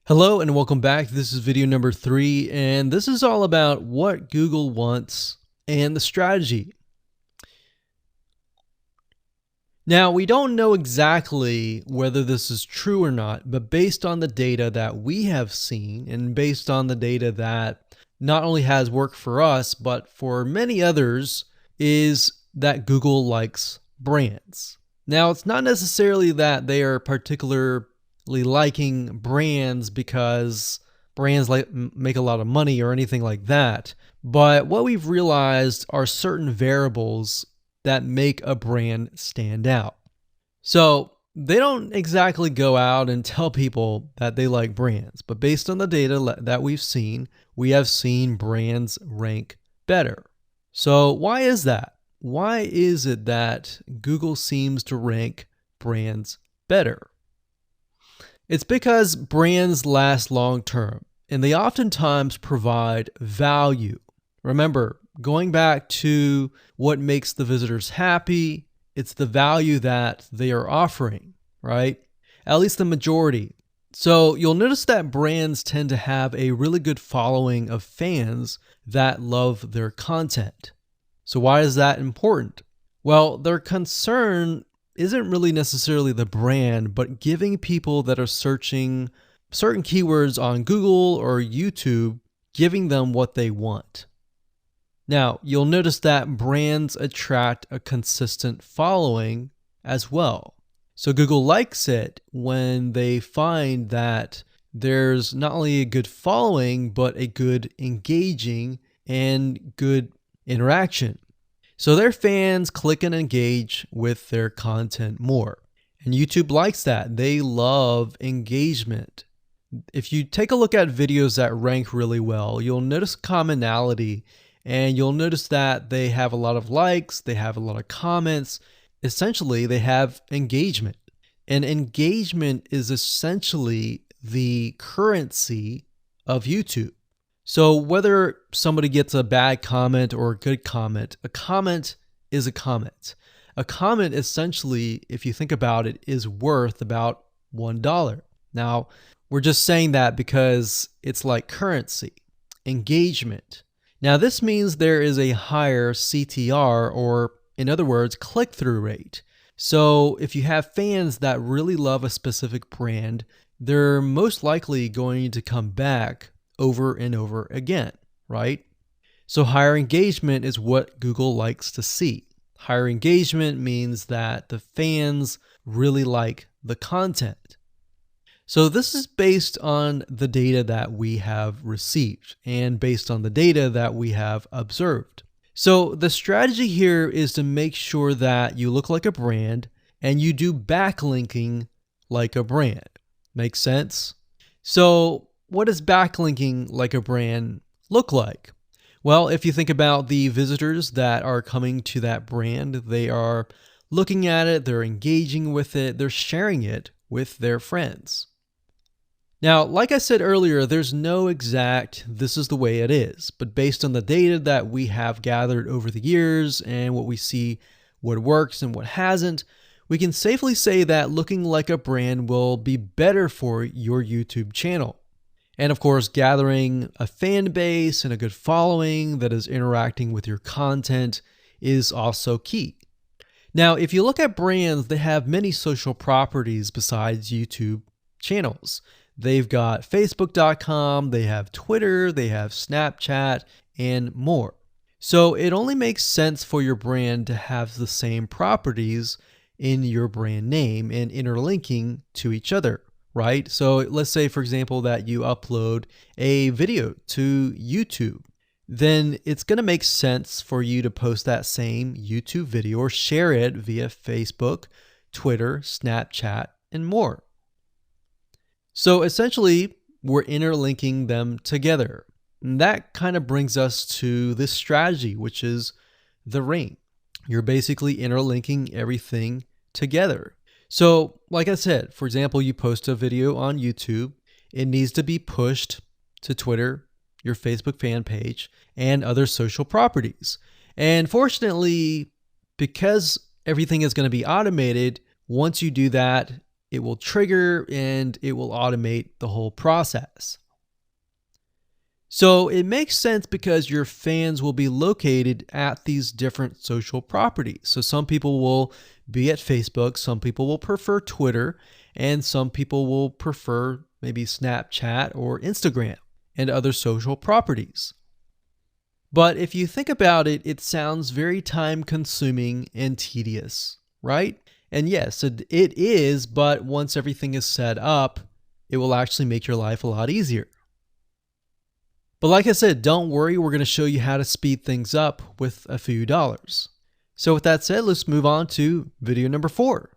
Hello and welcome back. This is video number 3, and this is all about what Google wants and the strategy. Now, we don't know exactly whether this is true or not, but based on the data that we have seen and based on the data that not only has worked for us, but for many others, is that Google likes brands. Now, it's not necessarily that they are particularly liking brands because brands make a lot of money or anything like that. But what we've realized are certain variables that make a brand stand out. So they don't exactly go out and tell people that they like brands, but based on the data that we have seen brands rank better. So why is that? Why is it that Google seems to rank brands better? It's because brands last long term, and they oftentimes provide value. Remember, going back to what makes the visitors happy, it's the value that they are offering, right? At least the majority. So you'll notice that brands tend to have a really good following of fans that love their content. So why is that important? Well, their concern isn't really necessarily the brand, but giving people that are searching certain keywords on Google or YouTube, giving them what they want. Now, you'll notice that brands attract a consistent following as well. So Google likes it when they find that there's not only a good following, but a good engaging and good interaction. So their fans click and engage with their content more. And YouTube likes that. They love engagement. If you take a look at videos that rank really well, you'll notice commonality, and you'll notice that they have a lot of likes, they have a lot of comments. Essentially, they have engagement. And engagement is essentially the currency of YouTube. So whether somebody gets a bad comment or a good comment, a comment is a comment. A comment essentially, if you think about it, is worth about $1. Now, we're just saying that because it's like currency, engagement. Now, this means there is a higher CTR, or in other words, click-through rate. So if you have fans that really love a specific brand, they're most likely going to come back over and over again, right? So higher engagement is what Google likes to see. Higher engagement means that the fans really like the content. So this is based on the data that we have received and based on the data that we have observed. So the strategy here is to make sure that you look like a brand and you do backlinking like a brand. Make sense? So what does backlinking like a brand look like? Well, if you think about the visitors that are coming to that brand, they are looking at it, they're engaging with it, they're sharing it with their friends. Now, like I said earlier, there's no exact this is the way it is, but based on the data that we have gathered over the years and what we see, what works and what hasn't, we can safely say that looking like a brand will be better for your YouTube channel. And of course, gathering a fan base and a good following that is interacting with your content is also key. Now, if you look at brands, they have many social properties besides YouTube channels. They've got Facebook.com, they have Twitter, they have Snapchat, and more. So it only makes sense for your brand to have the same properties in your brand name and interlinking to each other, right? So let's say, for example, that you upload a video to YouTube. Then it's going to make sense for you to post that same YouTube video or share it via Facebook, Twitter, Snapchat, and more. So essentially, we're interlinking them together. And that kind of brings us to this strategy, which is the ring. You're basically interlinking everything together. So like I said, for example, you post a video on YouTube, it needs to be pushed to Twitter, your Facebook fan page, and other social properties. And fortunately, because everything is going to be automated, once you do that, it will trigger and it will automate the whole process. So it makes sense because your fans will be located at these different social properties. So some people will be at Facebook, some people will prefer Twitter, and some people will prefer maybe Snapchat or Instagram and other social properties. But if you think about it, it sounds very time consuming and tedious, right? And yes, it is, but once everything is set up, it will actually make your life a lot easier. But like I said, don't worry, we're going to show you how to speed things up with a few dollars. So with that said, let's move on to video number 4.